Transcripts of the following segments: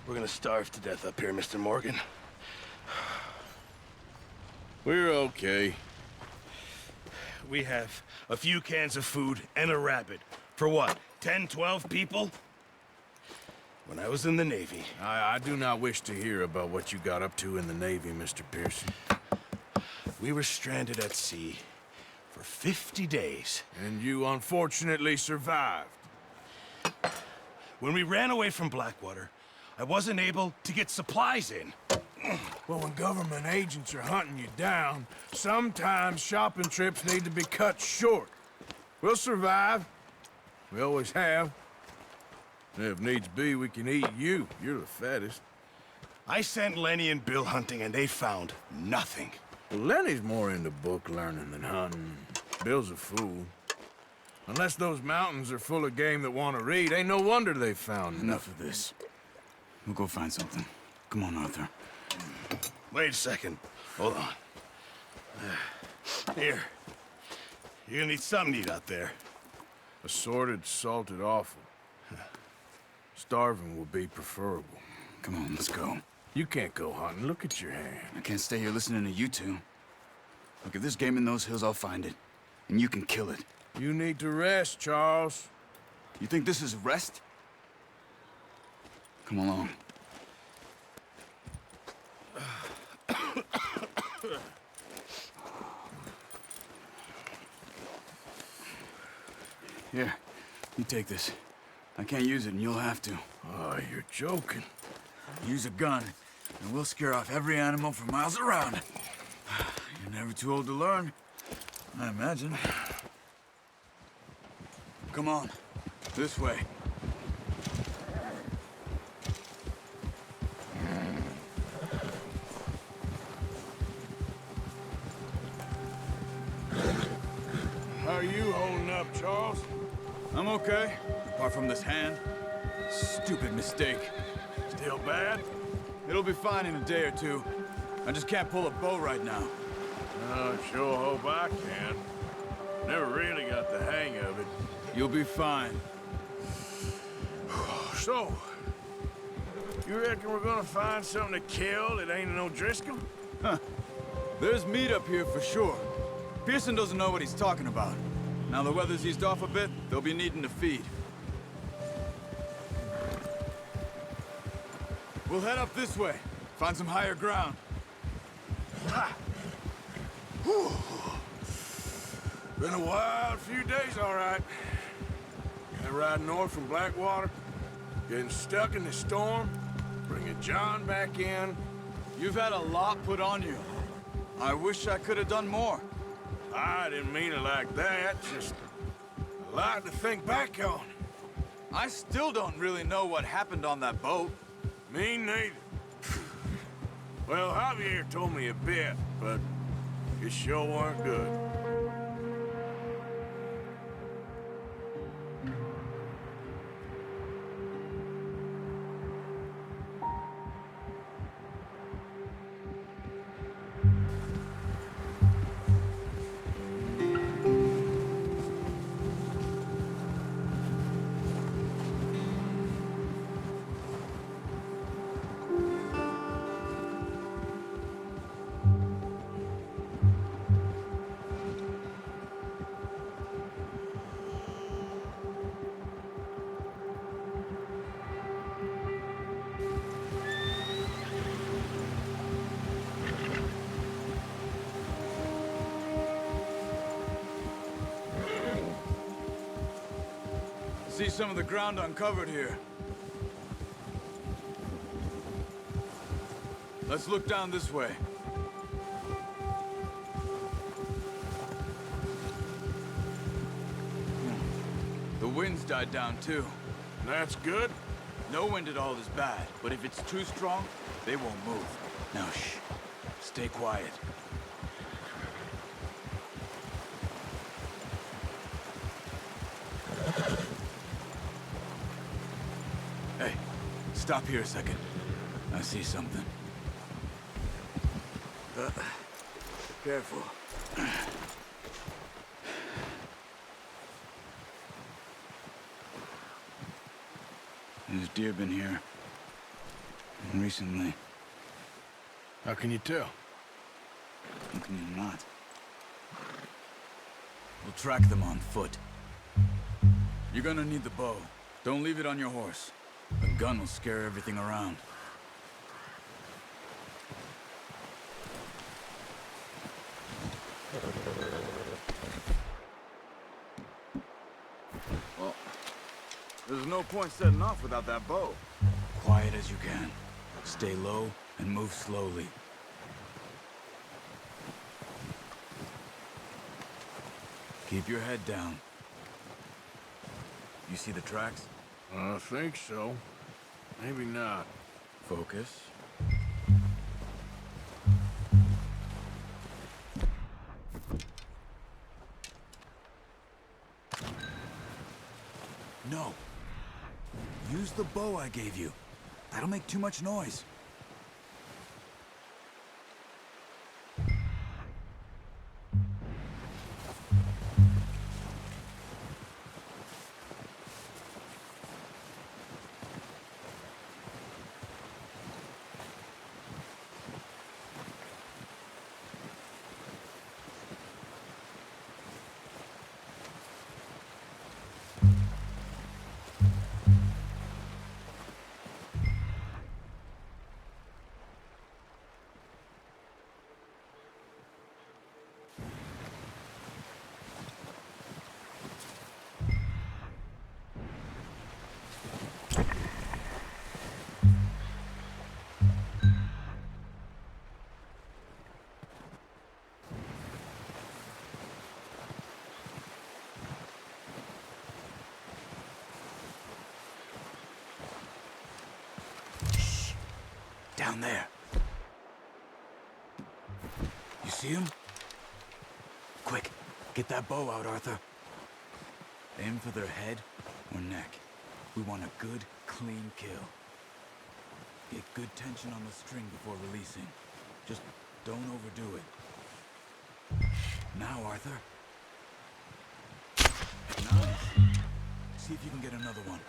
We're gonna starve to death up here, Mr. Morgan. We're okay. We have a few cans of food and a rabbit. For what, 10, 12 people? When I was in the Navy... I do not wish to hear about what you got up to in the Navy, Mr. Pearson. We were stranded at sea for 50 days. And you unfortunately survived. When we ran away from Blackwater, I wasn't able to get supplies in. Well, when government agents are hunting you down, sometimes shopping trips need to be cut short. We'll survive. We always have. And if needs be, we can eat you. You're the fattest. I sent Lenny and Bill hunting, and they found nothing. Well, Lenny's more into book learning than hunting. Bill's a fool. Unless those mountains are full of game that want to read, ain't no wonder they found Enough of this. We'll go find something. Come on, Arthur. Wait a second. Hold on. Here. You're gonna need something to eat out there. Assorted, salted offal. Starving will be preferable. Come on, let's go. You can't go hunting. Look at your hand. I can't stay here listening to you two. Look, if there's game in those hills, I'll find it. And you can kill it. You need to rest, Charles. You think this is rest? Come along. Here, you take this. I can't use it, and you'll have to. Oh, you're joking. Use a gun, and we'll scare off every animal for miles around. You're never too old to learn, I imagine. Come on, this way. How are you holding up, Charles? I'm okay, apart from this hand. Stupid mistake. Still bad? It'll be fine in a day or two. I just can't pull a bow right now. I sure hope I can. Never really got the hang of it. You'll be fine. So, you reckon we're gonna find something to kill that ain't no Driscoll? There's meat up here for sure. Pearson doesn't know what he's talking about. Now the weather's eased off a bit, they'll be needing to feed. We'll head up this way. Find some higher ground. Ha! Whew. Been a wild few days, all right. Gotta ride north from Blackwater, getting stuck in the storm, bringing John back in. You've had a lot put on you. I wish I could have done more. I didn't mean it like that, just a lot to think back on. I still don't really know what happened on that boat. Me neither. Well, Javier told me a bit, but it sure weren't good. See some of the ground uncovered here. Let's look down this way. The wind's died down too. That's good. No wind at all is bad, but if it's too strong, they won't move. Now shh. Stay quiet. Hey, stop here a second. I see something. Careful. There's deer been here. Recently. How can you tell? How can you not? We'll track them on foot. You're gonna need the bow. Don't leave it on your horse. A gun will scare everything around. Well, there's no point setting off without that bow. Quiet as you can. Stay low and move slowly. Keep your head down. You see the tracks? I think so. Maybe not. Focus. No. Use the bow I gave you. That'll make too much noise. Down there. You see him? Quick, get that bow out, Arthur. Aim for their head or neck. We want a good, clean kill. Get good tension on the string before releasing. Just don't overdo it. Now, Arthur. Nice. See if you can get another one.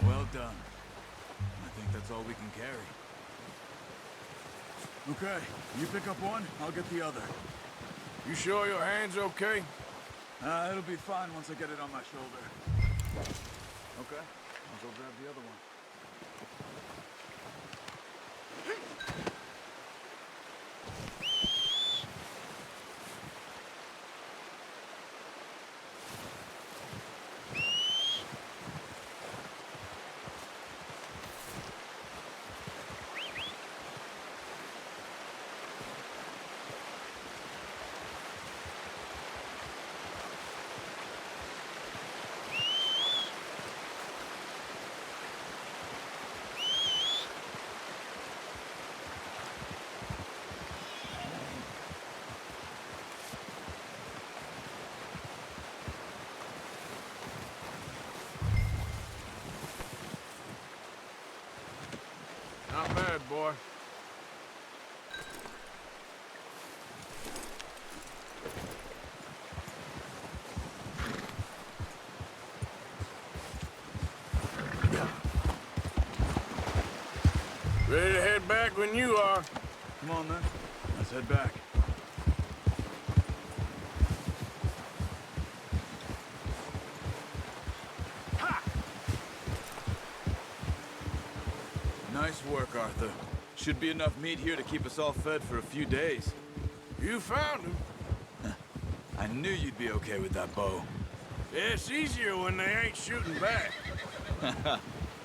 Well done. I think that's all we can carry. Okay, you pick up one, I'll get the other. You sure your hand's okay? It'll be fine once I get it on my shoulder. Okay, I'll go grab the other one. Not bad, boy. Ready to head back when you are. Come on, then. Let's head back. Nice work, Arthur. Should be enough meat here to keep us all fed for a few days. You found him. I knew you'd be okay with that bow. Yeah, it's easier when they ain't shooting back.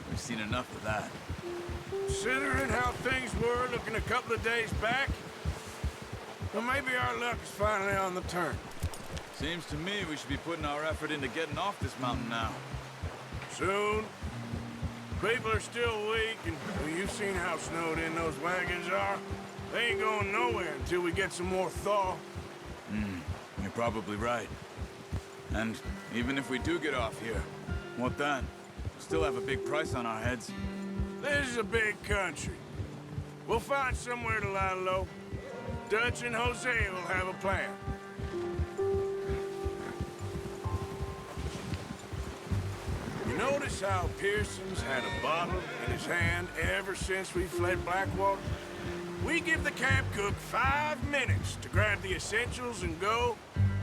We've seen enough of that. Considering how things were looking a couple of days back, well, maybe our luck is finally on the turn. Seems to me we should be putting our effort into getting off this mountain now. Soon. People are still weak, and well, you've seen how snowed in those wagons are. They ain't going nowhere until we get some more thaw. You're probably right. And even if we do get off here, what then? We still have a big price on our heads. This is a big country. We'll find somewhere to lie low. Dutch and Jose will have a plan. You notice how Pearson's had a bottle in his hand ever since we fled Blackwater? We give the camp cook 5 minutes to grab the essentials and go,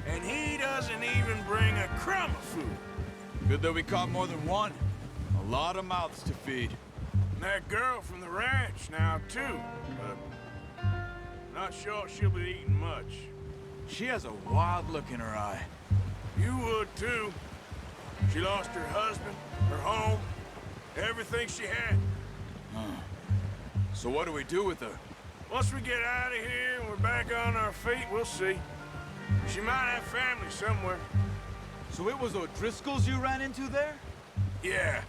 and he doesn't even bring a crumb of food. Good that we caught more than one. A lot of mouths to feed. And that girl from the ranch now, too. But not sure she'll be eating much. She has a wild look in her eye. You would, too. She lost her husband, her home, everything she had. So what do we do with her? Once we get out of here and we're back on our feet, we'll see. She might have family somewhere. So it was O'Driscoll's you ran into there? Yeah.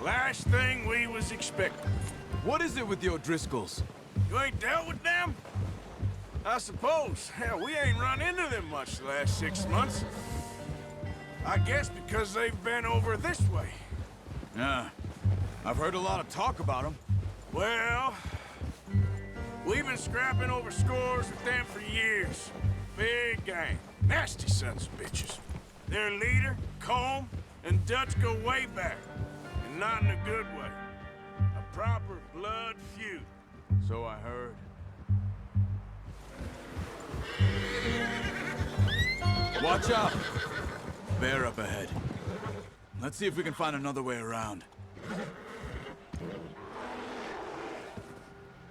Last thing we was expecting. What is it with the O'Driscolls? You ain't dealt with them? I suppose. Hell, we ain't run into them much the last 6 months. I guess because they've been over this way. Yeah. I've heard a lot of talk about them. Well, we've been scrapping over scores with them for years. Big gang. Nasty sons of bitches. Their leader, Combe, and Dutch go way back. And not in a good way. A proper blood feud. So I heard. Watch out! Bear up ahead. Let's see if we can find another way around.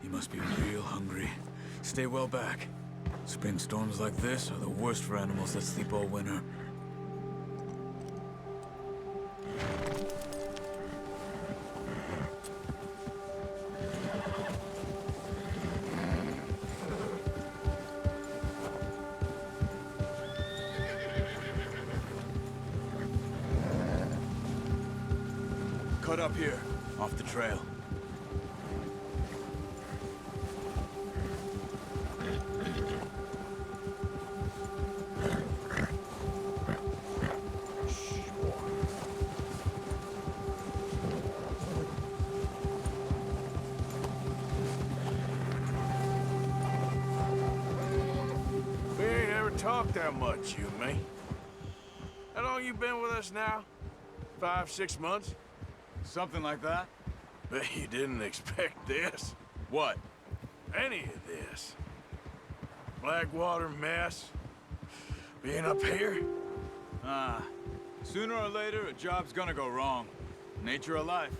You must be real hungry. Stay well back. Spring storms like this are the worst for animals that sleep all winter. Cut up here, off the trail. We ain't ever talked that much, you and me. How long you been with us now? 5, 6 months? Something like that? Bet you didn't expect this. What? Any of this. Blackwater mess. Being up here. Sooner or later, a job's gonna go wrong. Nature of life.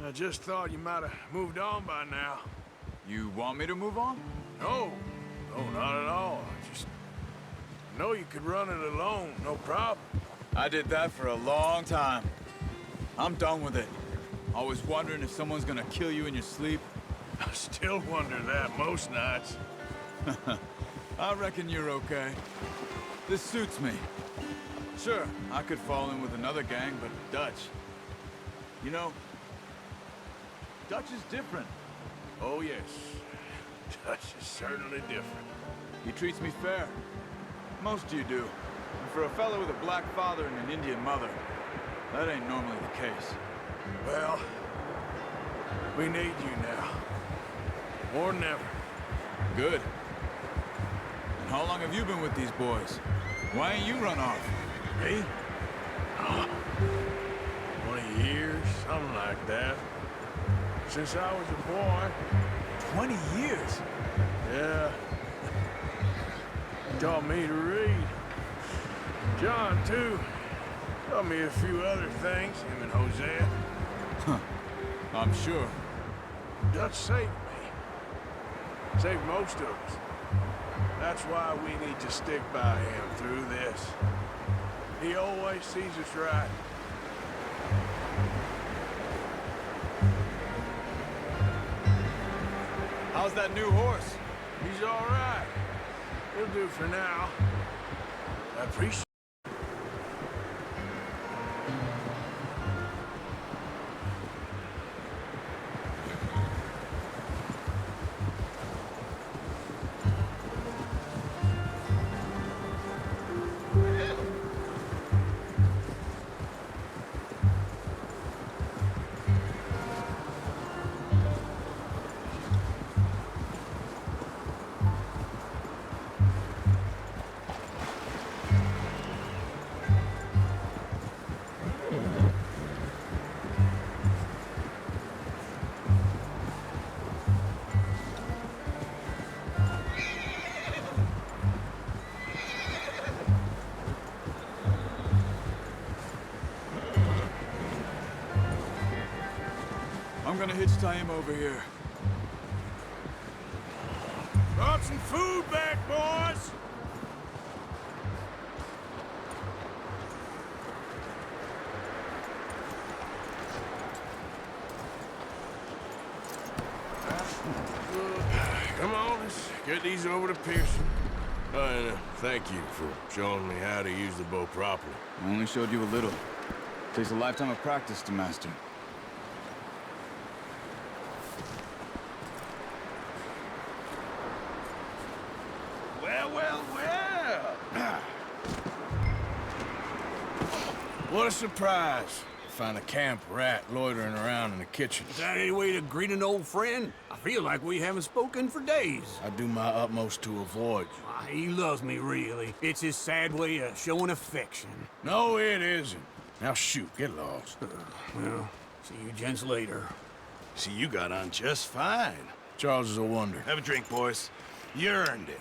I just thought you might have moved on by now. You want me to move on? No. No, not at all. I just know you could run it alone, no problem. I did that for a long time. I'm done with it. Always wondering if someone's gonna kill you in your sleep. I still wonder that most nights. I reckon you're okay. This suits me. Sure, I could fall in with another gang, but Dutch... You know, Dutch is different. Oh, yes. Dutch is certainly different. He treats me fair. Most of you do. And for a fellow with a black father and an Indian mother, that ain't normally the case. Well, we need you now. More than ever. Good. And how long have you been with these boys? Why ain't you run off? Me? Oh, 20 years, something like that. Since I was a boy. 20 years? Yeah. Taught me to read. John, too. Taught me a few other things, him and Hosea. Huh. I'm sure. Dutch saved me. Saved most of us. That's why we need to stick by him through this. He always sees us right. How's that new horse? He's all right. He'll do for now. I appreciate. I'm gonna hitch tie him over here. Brought some food back, boys! Come on, let's get these over to Pearson. And thank you for showing me how to use the bow properly. I only showed you a little. Takes a lifetime of practice to master. Well, well, well. What a surprise. Find a camp rat loitering around in the kitchen. Is that any way to greet an old friend? I feel like we haven't spoken for days. I do my utmost to avoid you. Ah, he loves me, really. It's his sad way of showing affection. No, it isn't. Now shoot, get lost. Well, see you gents later. See, you got on just fine. Charles is a wonder. Have a drink, boys. You earned it.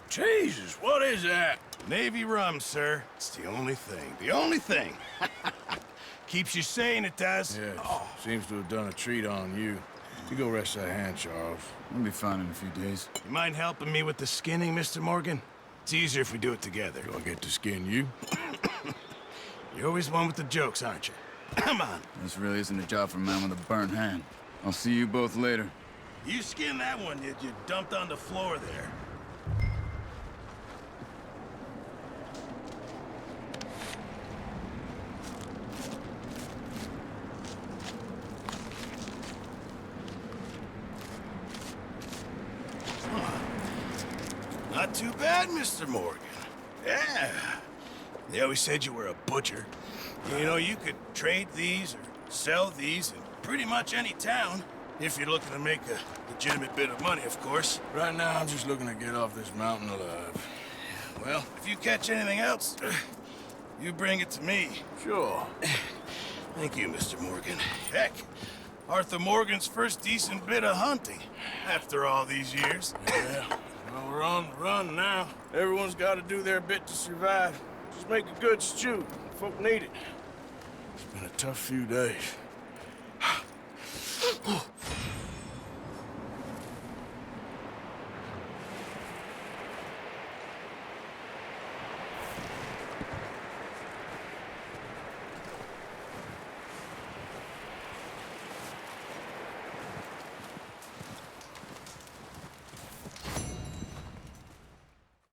Jesus, what is that? Navy rum, sir. It's the only thing. The only thing. Keeps you sane, it does. Yes, seems to have done a treat on you. You go rest that hand, Charles. We'll be fine in a few days. You mind helping me with the skinning, Mr. Morgan? It's easier if we do it together. Do I get to skin you? You're always one with the jokes, aren't you? Come on. This really isn't a job for a man with a burnt hand. I'll see you both later. You skinned that one you dumped on the floor there. Not too bad, Mr. Morgan. Yeah. They always said you were a butcher. You know, you could trade these or sell these in pretty much any town. If you're looking to make a legitimate bit of money, of course. Right now, I'm just looking to get off this mountain alive. Well, if you catch anything else, you bring it to me. Sure. Thank you, Mr. Morgan. Heck, Arthur Morgan's first decent bit of hunting after all these years. Yeah. Well, we're on the run now. Everyone's got to do their bit to survive. Just make a good stew. Folk need it. It's been a tough few days.